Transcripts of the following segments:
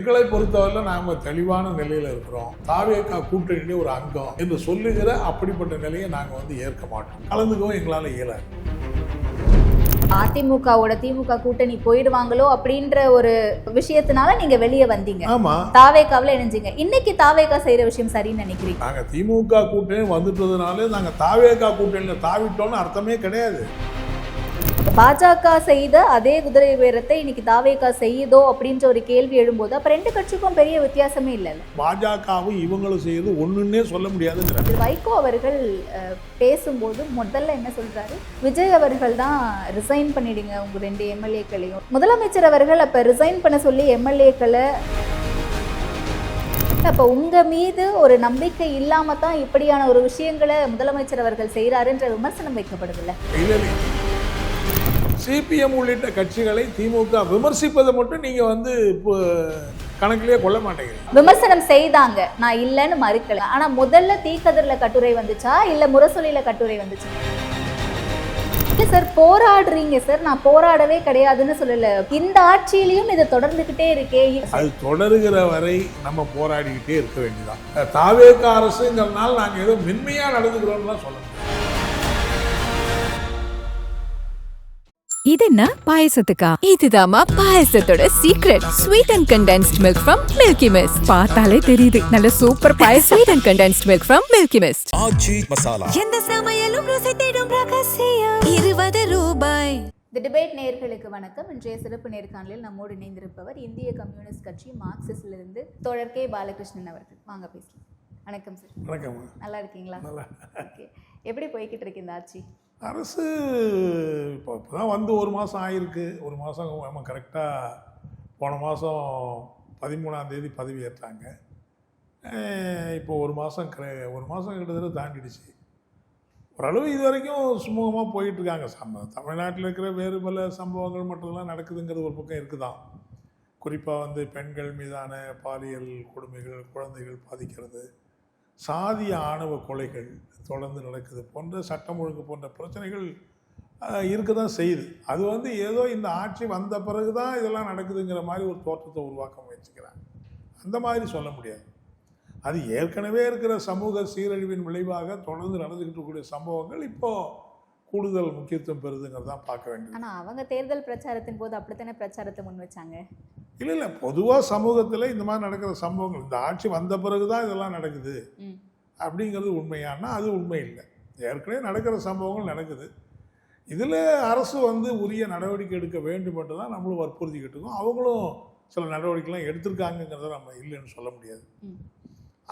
எங்களை பொறுத்தவரை நாம தெளிவான நிலையில இருக்கிறோம். தாவேகா கூட்டணி ஒரு அங்கம் என்று சொல்லுகிற அப்படிப்பட்ட நிலையை நாங்க ஏற்க மாட்டோம். கலந்துக்கவும் எங்களால இயலாது. அதிமுகவோட திமுக கூட்டணி போயிடுவாங்களோ அப்படின்ற ஒரு விஷயத்தினால நீங்க வெளியே வந்தீங்க. ஆமா, தாவேகாவில் இணைஞ்சீங்க. இன்னைக்கு தாவேகா செய்யற விஷயம் சரின்னு நினைக்கிறீங்க? நாங்க திமுக கூட்டணி வந்துட்டதுனால நாங்க தாவேகா கூட்டணியில தாவிட்டோம்னு அர்த்தமே கிடையாது. பாஜக செய்த அதே குதிரை வீரத்தை இன்னைக்கு தாவேகா செய்யுதோ அப்படின்ற ஒரு கேள்வி எழும்போது அப்ப ரெண்டு கட்சிக்கும் பெரிய வித்தியாசமே இல்லைல்ல. பாஜகவும் இவங்களும் செய்யறது ஒண்ணுன்னே சொல்ல முடியாதுங்கிற வைகோ அவர்கள் பேசும்போது முதல்ல என்ன சொல்றாரு, விஜய் அவர்கள் தான் ரிசைன் பண்ணிடுங்க உங்க 2 எம்எல்ஏக்களையும். முதலமைச்சர் அவர்கள் அப்ப ரிசைன் பண்ண சொல்லி எம்எல்ஏக்களை, அப்ப உங்க மீது ஒரு நம்பிக்கை இல்லாம தான் இப்படியான ஒரு விஷயங்களை முதலமைச்சர் அவர்கள் செய்யறாருன்ற விமர்சனம் வைக்கப்படுதில்ல. சிபிஎம் உள்ளிட்ட கட்சிகளை திமுக விமர்சிப்பதை மட்டும் நீங்க கணக்கிலேயே கொள்ள மாட்டேங்கிறீங்க. விமர்சனம் செய்தாங்க, நான் இல்லைன்னு மறுக்கல. ஆனா முதல்ல தீக்கதிர்ல கட்டுரை வந்துச்சா இல்ல முரசொலியில கட்டுரை வந்துச்சா? இல்ல சார், போராடுறீங்க சார், நான் போராடவே கிடையாதுன்னு சொல்லல. இந்த ஆட்சியிலையும் இதை தொடர்ந்துகிட்டே இருக்கே. அது தொடருகிற வரை நம்ம போராடிக்கிட்டே இருக்க வேண்டியதான். தாவேகா அரசுங்கிறதுனால நாங்க ஏதோ மென்மையா நடந்துக்கிறோம்லாம் சொல்ல முடியாது. இது என்ன பாயசத்துக்கா? இதுதாமா பாயசத்தோட secret. Sweet and condensed milk from Milky Mist. பார்த்தாலே தெரியுது நல்ல super payasam. Sweet and condensed milk from Milky Mist. Aachi Masala. எந்த சமையலும் ருசி தேடும் ரகசியம். 20 ரூபாய். தி டிபேட் நேயர்களுக்கு வணக்கம். இன்றைய சிறப்பு நேர்காணலில் நம்மோடு இணைந்திருப்பவர் இந்திய கம்யூனிஸ்ட் கட்சி மார்க்சிஸ்டிலிருந்து தோழர் கே. பாலகிருஷ்ணன் அவர்கள். வாங்க பேசலாம். வணக்கம் சார். வணக்கம். நல்லா இருக்கீங்களா? ஓகே. எப்படி போய்கிட்டு இருக்கு இந்த ஆட்சி? அரசு இப்போ தான் 1 மாதம் ஆயிருக்கு. 1 மாதம் நம்ம கரெக்டாக போன மாதம் 13ஆம் தேதி பதவி ஏற்றாங்க. இப்போ 1 மாதம் கிட்டத்தட்ட தாண்டிடுச்சு. ஓரளவு இது வரைக்கும் சுமூகமாக போயிட்டுருக்காங்க. தமிழ்நாட்டில் இருக்கிற வேறு பல சம்பவங்கள் மட்டும்லாம் நடக்குதுங்கிறது ஒரு பக்கம் இருக்குதான். குறிப்பாக பெண்கள் மீதான பாலியல் கொடுமைகள், குழந்தைகள் பாதிக்கிறது, சாதிய ஆணவ கொலைகள் தொடர்ந்து நடக்குது போன்ற சட்டம் ஒழுங்கு போன்ற பிரச்சனைகள் இருக்க தான் செய்யுது. அது ஏதோ இந்த ஆட்சி வந்த பிறகு தான் இதெல்லாம் நடக்குதுங்கிற மாதிரி ஒரு தோற்றத்தை உருவாக்க முயற்சிக்கிறாங்க. அந்த மாதிரி சொல்ல முடியாது. அது ஏற்கனவே இருக்கிற சமூக சீரழிவின் விளைவாக தொடர்ந்து நடந்துக்கிட்டு இருக்கக்கூடிய சம்பவங்கள் இப்போது கூடுதல் முக்கியத்துவம் பெறுதுங்கிறது தான் பார்க்க வேண்டியது. ஆனால் அவங்க தேர்தல் பிரச்சாரத்தின் போது அப்படித்தானே பிரச்சாரத்தை முன் வச்சாங்க. இல்லை, பொதுவாக சமூகத்தில் இந்த மாதிரி நடக்கிற சம்பவங்கள் இந்த ஆட்சி வந்த பிறகு தான் இதெல்லாம் நடக்குது அப்படிங்கிறது உண்மையானா அது உண்மை இல்லை. ஏற்கனவே நடக்கிற சம்பவங்கள் நடக்குது. இதில் அரசு உரிய நடவடிக்கை எடுக்க வேண்டும் என்று தான் நம்மளும் வற்புறுத்திக்கிட்டு இருக்கோம். அவங்களும் சில நடவடிக்கைலாம் எடுத்திருக்காங்கிறத நம்ம இல்லைன்னு சொல்ல முடியாது.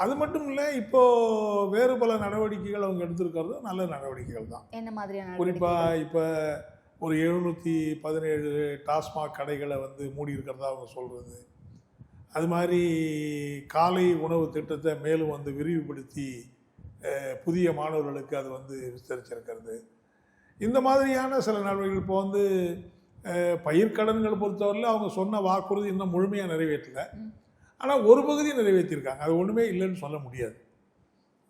அது மட்டும் இல்லை, இப்போது வேறு பல நடவடிக்கைகள் அவங்க எடுத்திருக்கிறது நல்ல நடவடிக்கைகள் தான். என்ன மாதிரியான? குறிப்பாக இப்போ ஒரு 717 டாஸ்மாக் கடைகளை மூடி இருக்கிறதா அவங்க சொல்கிறது. அது மாதிரி காலை உணவு திட்டத்தை மேலும் விரிவுபடுத்தி புதிய மாணவர்களுக்கு அது விஸ்தரிச்சிருக்கிறது. இந்த மாதிரியான சில நடவடிக்கைகள் இப்போ பயிர்க்கடன்கள் பொறுத்தவரையில் அவங்க சொன்ன வாக்குறுதி இன்னும் முழுமையாக நிறைவேற்றலை. ஆனால் ஒரு பகுதி நிறைவேற்றியிருக்காங்க. அது ஒன்றுமே இல்லைன்னு சொல்ல முடியாது.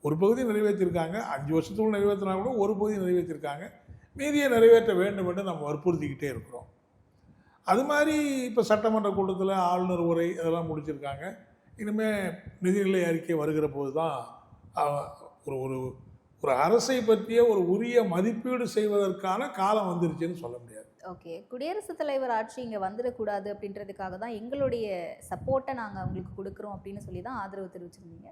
ஒரு பகுதி நிறைவேற்றியிருக்காங்க. 5 வருஷத்துக்குள்ள நிறைவேற்றினா கூட ஒரு பகுதி நிறைவேற்றியிருக்காங்க. மீதியை நிறைவேற்ற வேண்டும் என்று நம்ம வற்புறுத்திக்கிட்டே இருக்கிறோம். அது மாதிரி இப்போ சட்டமன்ற கூட்டத்தில் ஆளுநர் உரை இதெல்லாம் முடிச்சிருக்காங்க. இனிமேல் நிதிநிலை அறிக்கை வருகிற போது தான் ஒரு அரசை பற்றிய ஒரு உரிய மதிப்பீடு செய்வதற்கான காலம் வந்துருச்சுன்னு சொல்ல முடியாது. ஓகே, குடியரசுத் தலைவர் ஆட்சி இங்கே வந்துடக்கூடாது அப்படின்றதுக்காக தான் எங்களுடைய சப்போர்ட்டை நாங்கள் அவங்களுக்கு கொடுக்குறோம் அப்படின்னு சொல்லி தான் ஆதரவு தெரிவிச்சிருந்தீங்க.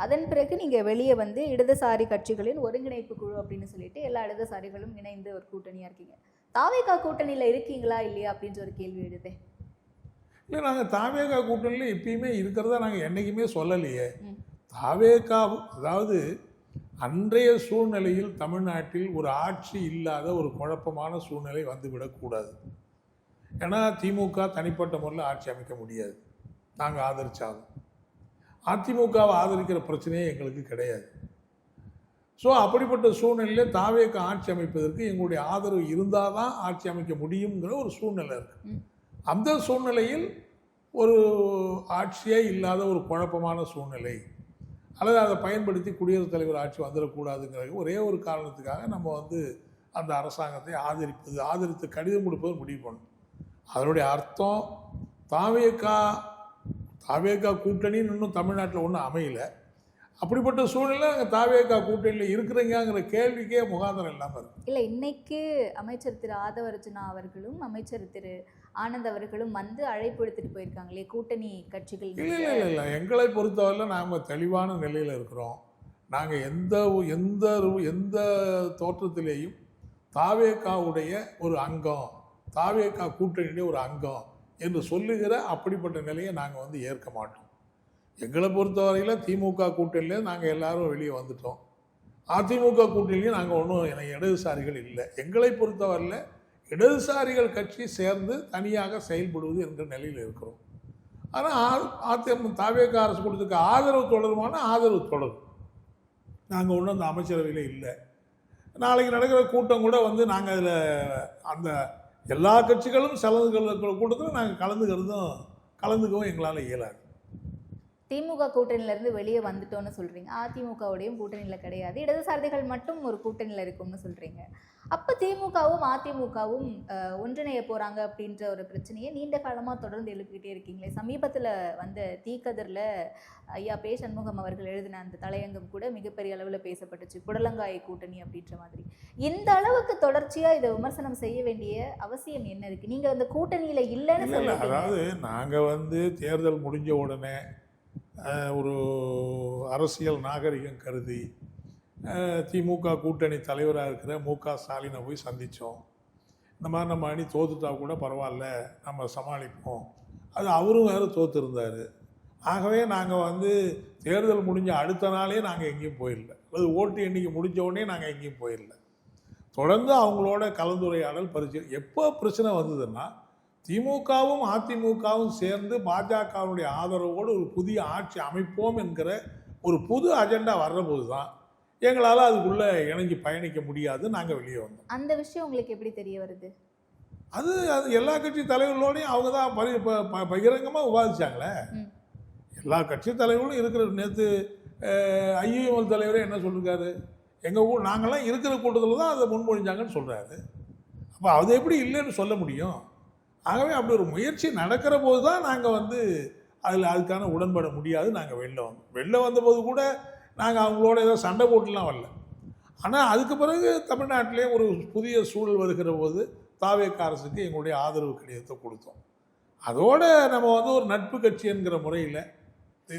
அதன் பிறகு நீங்கள் வெளியே இடதுசாரி கட்சிகளின் ஒருங்கிணைப்பு குழு அப்படின்னு சொல்லிட்டு எல்லா இடதுசாரிகளும் இணைந்து ஒரு கூட்டணியாக இருக்கீங்க. தாவேகா கூட்டணியில் இருக்கீங்களா இல்லையா அப்படின்ற ஒரு கேள்வி எழுதே. இல்லை, நாங்கள் தாவேகா கூட்டணியில் எப்பயுமே இருக்கிறதா நாங்கள் என்றைக்குமே சொல்லலையே. தாவேகா அதாவது அன்றைய சூழ்நிலையில் தமிழ்நாட்டில் ஒரு ஆட்சி இல்லாத ஒரு குழப்பமான சூழ்நிலை வந்துவிடக்கூடாது. ஏன்னா திமுக தனிப்பட்ட முறையில் ஆட்சி அமைக்க முடியாது. நாங்கள் ஆதரித்தாலும் அதிமுகவை ஆதரிக்கிற பிரச்சனையே எங்களுக்கு கிடையாது. ஸோ அப்படிப்பட்ட சூழ்நிலையில் தாவேக ஆட்சி அமைப்பதற்கு எங்களுடைய ஆதரவு இருந்தால் தான் ஆட்சி அமைக்க முடியுங்கிற ஒரு சூழ்நிலை இருக்குது. அந்த சூழ்நிலையில் ஒரு ஆட்சியே இல்லாத ஒரு குழப்பமான சூழ்நிலை அல்லது அதை பயன்படுத்தி குடியரசுத் தலைவர் ஆட்சி வந்துடக்கூடாதுங்கிற ஒரே ஒரு காரணத்துக்காக நம்ம அந்த அரசாங்கத்தை ஆதரித்து கடிதம் கொடுப்பது முடிவு பண்ணணும். அதனுடைய அர்த்தம் தாவேகா தாவேகா கூட்டணின்னு இன்னும் தமிழ்நாட்டில் ஒன்றும் அமையல. அப்படிப்பட்ட சூழ்நிலை நாங்கள் தாவேகா கூட்டணியில் இருக்கிறீங்கிற கேள்விக்கே முகாந்திரம் இல்லாமல் இருக்கு. இல்லை, இன்னைக்கு அமைச்சர் திரு ஆதவர்ஜுனா அவர்களும் அமைச்சர் திரு ஆனந்த் அவர்களும் வந்து அழைப்பு எடுத்துட்டு போயிருக்காங்களே கூட்டணி கட்சிகள். இல்லை, எங்களை பொறுத்தவரையில் நாங்கள் தெளிவான நிலையில் இருக்கிறோம். நாங்கள் எந்த தோற்றத்திலேயும் தாவேகாவுடைய ஒரு அங்கம், தாவேகா கூட்டணியுடைய ஒரு அங்கம் என்று சொல்லுகிற அப்படிப்பட்ட நிலையை நாங்கள் வந்து ஏற்க மாட்டோம். எங்களை பொறுத்தவரையில் திமுக கூட்டணியில் நாங்கள் எல்லாரும் வெளியே வந்துட்டோம். அதிமுக கூட்டணிலையும் நாங்கள் ஒன்றும் இடதுசாரிகள் இல்லை. எங்களை பொறுத்தவரையில் இடதுசாரிகள் கட்சி சேர்ந்து தனியாக செயல்படுவது என்ற நிலையில் இருக்கிறோம். ஆனால் அதிமுக தாவேக அரசு கொடுத்துருக்க ஆதரவு தொடருமான ஆதரவு தொடரும். நாங்கள் ஒன்றும் அந்த அமைச்சரவையில் இல்லை. நாளைக்கு நடக்கிற கூட்டம் கூட வந்து நாங்கள் அதில் அந்த எல்லா கட்சிகளும் கலந்துக்கிற கூட்டத்தில் நாங்கள் கலந்துக்கவும் எங்களால் இயலாது. திமுக கூட்டணியிலேருந்து வெளியே வந்துட்டோன்னு சொல்கிறீங்க, அதிமுகவுடையும் கூட்டணியில் கிடையாது, இடதுசாரிகள் மட்டும் ஒரு கூட்டணியில் இருக்கும்னு சொல்கிறீங்க. அப்போ திமுகவும் அதிமுகவும் ஒன்றிணைய போகிறாங்க அப்படின்ற ஒரு பிரச்சனையை நீண்ட காலமாக தொடர்ந்து எழுப்பிக்கிட்டே இருக்கீங்களே. சமீபத்தில் வந்த தீக்கதிரில் ஐயா பே சண்முகம் அவர்கள் எழுதின அந்த தலையங்கம் கூட மிகப்பெரிய அளவில் பேசப்பட்டுச்சு, புடலங்காய் கூட்டணி அப்படின்ற மாதிரி. இந்த அளவுக்கு தொடர்ச்சியாக இதை விமர்சனம் செய்ய வேண்டிய அவசியம் என்ன இருக்குது? நீங்கள் அந்த கூட்டணியில் இல்லைன்னு சொல்லுங்க. அதாவது நாங்கள் வந்து தேர்தல் முடிஞ்ச உடனே ஒரு அரசியல் நாகரிகம் கருதி திமுக கூட்டணி தலைவராக இருக்கிற மு.க. ஸ்டாலினை போய் சந்தித்தோம். இந்த மாதிரி நம்ம அணி தோத்துட்டா கூட பரவாயில்ல, நம்ம சமாளிப்போம். அது அவரும் வேறு தோற்றுருந்தார். ஆகவே நாங்கள் வந்து தேர்தல் முடிஞ்ச அடுத்த நாளே நாங்கள் எங்கேயும் போயிடல, அது ஓட்டு எண்ணிக்கை முடிஞ்ச உடனே நாங்கள் எங்கேயும் போயிடல. தொடர்ந்து அவங்களோட கலந்துரையாடல் எப்போ பிரச்சனை வந்ததுன்னா திமுகவும் அதிமுகவும் சேர்ந்து பாஜகவுடைய ஆதரவோடு ஒரு புதிய ஆட்சி அமைப்போம் என்கிற ஒரு புது அஜெண்டா வர்றபோது தான் எங்களால் அதுக்குள்ளே இணைஞ்சு பயணிக்க முடியாது, நாங்கள் வெளியே வந்தோம். அந்த விஷயம் உங்களுக்கு எப்படி தெரிய வருது? அது எல்லா கட்சி தலைவர்களோடையும் அவங்க தான் பகிரங்கமாக விவாதிச்சாங்களே. எல்லா கட்சி தலைவர்களும் இருக்கிற நேற்று ஐயுஎம்எல் தலைவரே என்ன சொல்லியிருக்காரு, எங்கள் நாங்கள்லாம் இருக்கிற கூட்டத்தில் தான் அதை முன்மொழிஞ்சாங்கன்னு சொல்கிறாரு. அப்போ அது எப்படி இல்லைன்னு சொல்ல முடியும்? ஆகவே அப்படி ஒரு முயற்சி நடக்கிற போது தான் நாங்கள் வந்து அதுக்கான உடன்பட முடியாது, நாங்கள் வெளில வந்தபோது கூட நாங்கள் அவங்களோட ஏதோ சண்டை போட்டுலாம் வரல. ஆனால் அதுக்கு பிறகு தமிழ்நாட்டிலே ஒரு புதிய சூழல் வருகிற போது தாவேக அரசுக்கு எங்களுடைய ஆதரவு கடிதத்தை கொடுத்தோம். அதோடு நம்ம வந்து ஒரு நட்பு கட்சி என்கிற முறையில்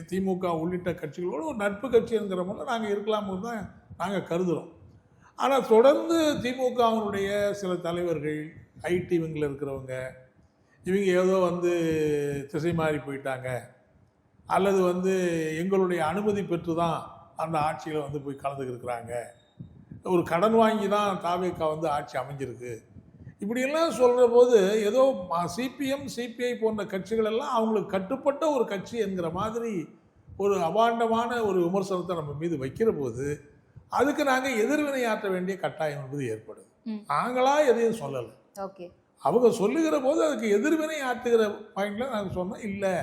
திமுக உள்ளிட்ட கட்சிகளோடு ஒரு நட்பு கட்சி என்கிற முறையில் நாங்கள் இருக்கலாம்னு தான் நாங்கள் கருதுகிறோம். ஆனால் தொடர்ந்து திமுகவினுடைய சில தலைவர்கள் ஐடி விங்கில் இருக்கிறவங்க இவங்க ஏதோ வந்து திசை மாறி போயிட்டாங்க, அல்லது வந்து எங்களுடைய அனுமதி பெற்று தான் அந்த ஆட்சியில் வந்து போய் கலந்துக்கிருக்கிறாங்க, ஒரு கடன் வாங்கி தான் தாவேகா வந்து ஆட்சி அமைஞ்சிருக்கு, இப்படியெல்லாம் சொல்கிற போது ஏதோ சிபிஎம் சிபிஐ போன்ற கட்சிகள் எல்லாம் அவங்களுக்கு கட்டுப்பட்ட ஒரு கட்சி என்கிற மாதிரி ஒரு அபாண்டமான ஒரு விமர்சனத்தை நம்ம மீது வைக்கிற போது அதுக்கு நாங்கள் எதிர்வினையாற்ற வேண்டிய கட்டாயம் என்பது ஏற்படுது. நாங்களாக எதையும் சொல்லலை, ஓகே, அவங்க சொல்லுகிற போது அதுக்கு எதிர்வினை ஆற்றுகிற பாயிண்டில் நாங்கள் சொன்னோம். இல்லை,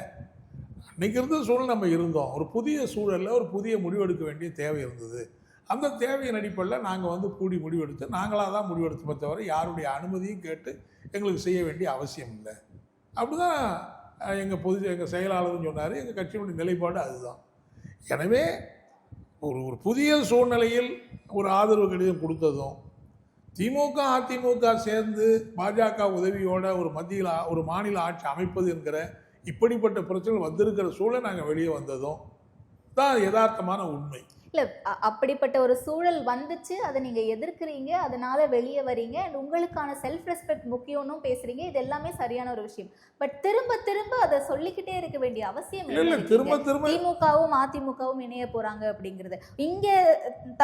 அன்றைக்கி இருந்த சூழல் நம்ம இருந்தோம், ஒரு புதிய சூழலில் ஒரு புதிய முடிவெடுக்க வேண்டிய தேவை இருந்தது. அந்த தேவையின் அடிப்படையில் நாங்கள் வந்து கூடி முடிவெடுத்து நாங்களாக தான் முடிவெடுத்தோமே தவிர யாருடைய அனுமதியும் கேட்டு எங்களுக்கு செய்ய வேண்டிய அவசியம் இல்லை. அப்படி தான் எங்கள் செயலாளர்னு சொன்னார். எங்கள் கட்சியினுடைய நிலைப்பாடு அதுதான். எனவே ஒரு புதிய சூழ்நிலையில் ஒரு ஆதரவு கடிதம் கொடுத்ததும் திமுக அதிமுக சேர்ந்து பாஜக உதவியோட ஒரு மாநில ஆட்சி அமைப்பது என்கிற இப்படிப்பட்ட பிரச்சனைகள் வந்திருக்கிற சூழலை நாங்கள் வெளியே வந்ததும் தான் யதார்த்தமான உண்மை. இல்லை, அப்படிப்பட்ட ஒரு சூழல் வந்துச்சு, அதை நீங்கள் எதிர்க்கிறீங்க, அதனால வெளியே வரீங்க, அண்ட் உங்களுக்கான செல்ஃப் ரெஸ்பெக்ட் முக்கியம்னு பேசுறீங்க, இது எல்லாமே சரியான ஒரு விஷயம். பட் திரும்ப திரும்ப அதை சொல்லிக்கிட்டே இருக்க வேண்டிய அவசியம் இல்லை. திமுகவும் அதிமுகவும் இணைய போறாங்க அப்படிங்கிறது இங்கே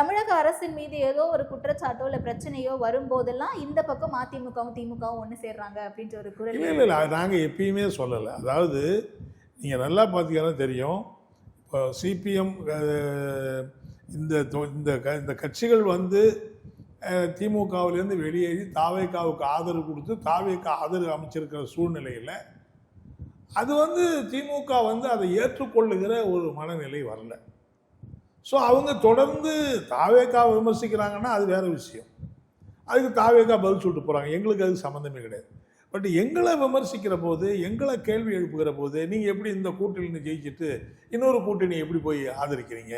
தமிழக அரசின் மீது ஏதோ ஒரு குற்றச்சாட்டோ இல்லை பிரச்சனையோ வரும்போதெல்லாம் இந்த பக்கம் அதிமுகவும் திமுகவும் ஒன்று சேர்றாங்க அப்படின்ற ஒரு குரல். இல்லை, நாங்கள் எப்பயுமே சொல்லலை. அதாவது நீங்கள் நல்லா பார்த்தீங்கன்னா தெரியும், இப்போ சிபிஎம் இந்த கட்சிகள் வந்து திமுகவிலேருந்து வெளியேறி தாவேகாவுக்கு ஆதரவு கொடுத்து தாவேகா ஆதரவு அமைச்சிருக்கிற சூழ்நிலையில் அது வந்து திமுக வந்து அதை ஏற்றுக்கொள்ளுகிற ஒரு மனநிலை வரல. ஸோ அவங்க தொடர்ந்து தாவேகா விமர்சிக்கிறாங்கன்னா அது வேறு விஷயம், அதுக்கு தாவேகா பதில் சொல்லிட்டு போகிறாங்க, எங்களுக்கு அதுக்கு சம்மந்தமே கிடையாது. பட் எங்களை விமர்சிக்கிற போது, எங்களை கேள்வி எழுப்புகிற போது, நீங்கள் எப்படி இந்த கூட்டணி ஜெயிச்சுட்டு இன்னொரு கூட்டணி எப்படி போய் ஆதரிக்கிறீங்க,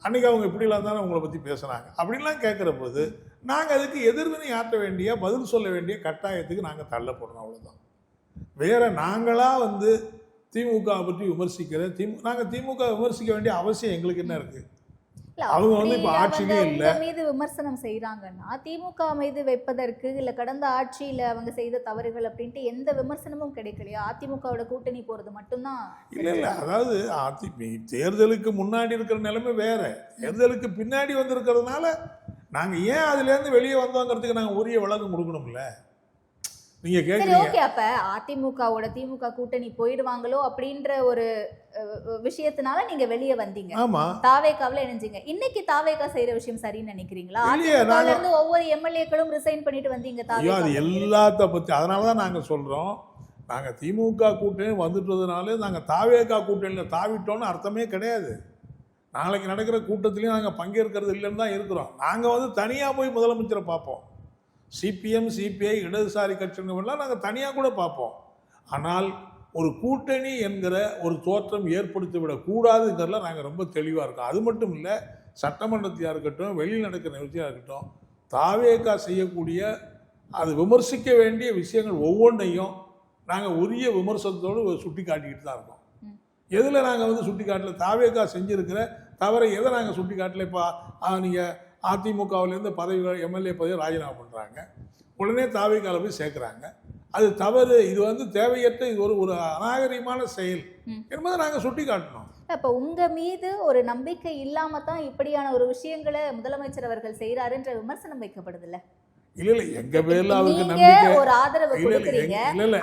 அன்றைக்கி அவங்க இப்படிலாம் தானே உங்களை பற்றி பேசுகிறாங்க அப்படின்லாம் கேட்குற போது நாங்கள் அதுக்கு எதிர்வினை ஆற்ற வேண்டிய, பதில் சொல்ல வேண்டிய கட்டாயத்துக்கு நாங்கள் தள்ளப்படணும். அவ்வளோதான். வேற நாங்களாக வந்து திமுக பற்றி விமர்சிக்கிற நாங்கள் திமுக விமர்சிக்க வேண்டிய அவசியம் எங்களுக்கு என்ன இருக்குது? அவங்க வந்து இப்போ ஆட்சியிலே இல்லை. மீது விமர்சனம் செய்கிறாங்கன்னா திமுக மீது வைப்பதற்கு இல்லை கடந்த ஆட்சியில் அவங்க செய்த தவறுகள் அப்படின்ட்டு எந்த விமர்சனமும் கிடைக்கலையா? அதிமுகவோட கூட்டணி போகிறது மட்டும்தான். இல்லை அதாவது தேர்தலுக்கு முன்னாடி இருக்கிற நிலைமை வேற, தேர்தலுக்கு பின்னாடி வந்திருக்கிறதுனால நாங்கள் ஏன் அதுலேருந்து வெளியே வந்தோங்கிறதுக்கு நாங்கள் உரிய விளக்கம் கொடுக்கணும்ல. நீங்க கேக்குறீங்க ஓகே, அப்ப அதிமுகவோட திமுக கூட்டணி போயிடுவாங்களோ அப்படின்ற ஒரு விஷயத்தினால நீங்க வெளியே வந்தீங்க. ஆமா, தாவேகாவுல இணைஞ்சீங்க. இன்னைக்கு தாவேகா செய்யற விஷயம் சரின்னு நினைக்கிறீங்களா? அதிமுகல இருந்து ஒவ்வொரு எம்எல்ஏக்களும் ரிசைன் பண்ணிட்டு வந்தீங்க தாவேகா. அது எல்லாத்த பத்தி அதனாலதான் நாங்க சொல்றோம், நாங்க திமுக கூட்டணி வந்துட்டதுனால நாங்க தாவேகா கூட்டணியில தாவிட்டோம்னு அர்த்தமே கிடையாது. நாளைக்கு நடக்கிற கூட்டத்திலையும் நாங்க பங்கேற்கிறது இல்லைன்னு தான் இருக்கிறோம். நாங்க வந்து தனியா போய் முதலமைச்சரை பார்ப்போம். சிபிஎம், சிபிஐ, இடதுசாரி கட்சிகள்லாம் நாங்கள் தனியாக கூட பார்ப்போம். ஆனால் ஒரு கூட்டணி என்கிற ஒரு தோற்றம் ஏற்படுத்திவிடக்கூடாதுங்கிறதுல நாங்கள் ரொம்ப தெளிவாக இருக்கோம். அது மட்டும் இல்லை, சட்டமன்றத்தையாக இருக்கட்டும், வெளியில் நடக்கிற நிகழ்ச்சியாக இருக்கட்டும், தாவேகா செய்யக்கூடிய அது விமர்சிக்க வேண்டிய விஷயங்கள் ஒவ்வொன்றையும் நாங்கள் உரிய விமர்சனத்தோடு சுட்டி காட்டிக்கிட்டு தான் இருக்கோம். எதில் நாங்கள் வந்து சுட்டி காட்டல, தாவேகா செஞ்சுருக்கிற தவறை எதை நாங்கள் சுட்டி காட்டல. இப்போ நீங்கள் அதிமுகவிலேருந்து பதவிகள், எம்எல்ஏ பதவி ராஜினாமா பண்ணுறாங்க, உடனே தாவேகாவில் போய் சேர்க்குறாங்க. அது தவறு, இது வந்து தேவையற்ற, இது ஒரு அநாகரிகமான செயல் என்பதை நாங்கள் சுட்டி காட்டணும். இப்போ உங்கள் மீது ஒரு நம்பிக்கை இல்லாமல் தான் இப்படியான ஒரு விஷயங்களை முதலமைச்சர் அவர்கள் செய்கிறாருன்ற விமர்சனம் வைக்கப்படுதில்ல? இல்ல எங்க பேர்ல அவருக்கு நம்பிக்கை, ஒரு ஆதரவு கொடுக்குறீங்க.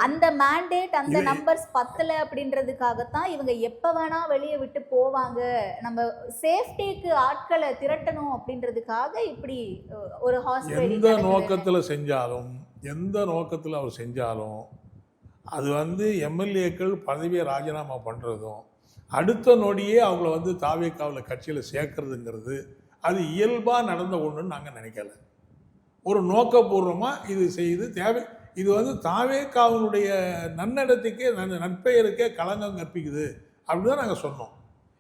அந்த மேண்டேட், அந்த நம்பர்ஸ் பத்தல அப்படின்றதுக்காக தான் இவங்க எப்ப வேணா வெளியே விட்டு போவாங்க, நம்ம சேஃப்டிக்கு ஆட்களை திரட்டணும் அப்படின்றதுக்காக இப்படி ஒரு ஹாஸ்பிடல் எந்த நோக்கத்துல செஞ்சாலும், எந்த நோக்கத்துல அவர் செஞ்சாலும், அது வந்து எம்எல்ஏக்கள் பதவியை ராஜினாமா பண்றதும் அடுத்த நொடியே அவங்கள வந்து தாவேகாவில் கட்சியில் சேர்க்கறதுங்கிறது அது இயல்பா நடந்த ஒண்ணுன்னு நாங்க நினைக்கல. ஒரு நோக்கபூர்வமாக இது செய்து இது வந்து தாவேகாவினுடைய நன்னடத்தைக்கே, நற்பெயருக்கே களங்கம் கற்பிக்குது அப்படின்னு தான் நாங்கள் சொன்னோம்.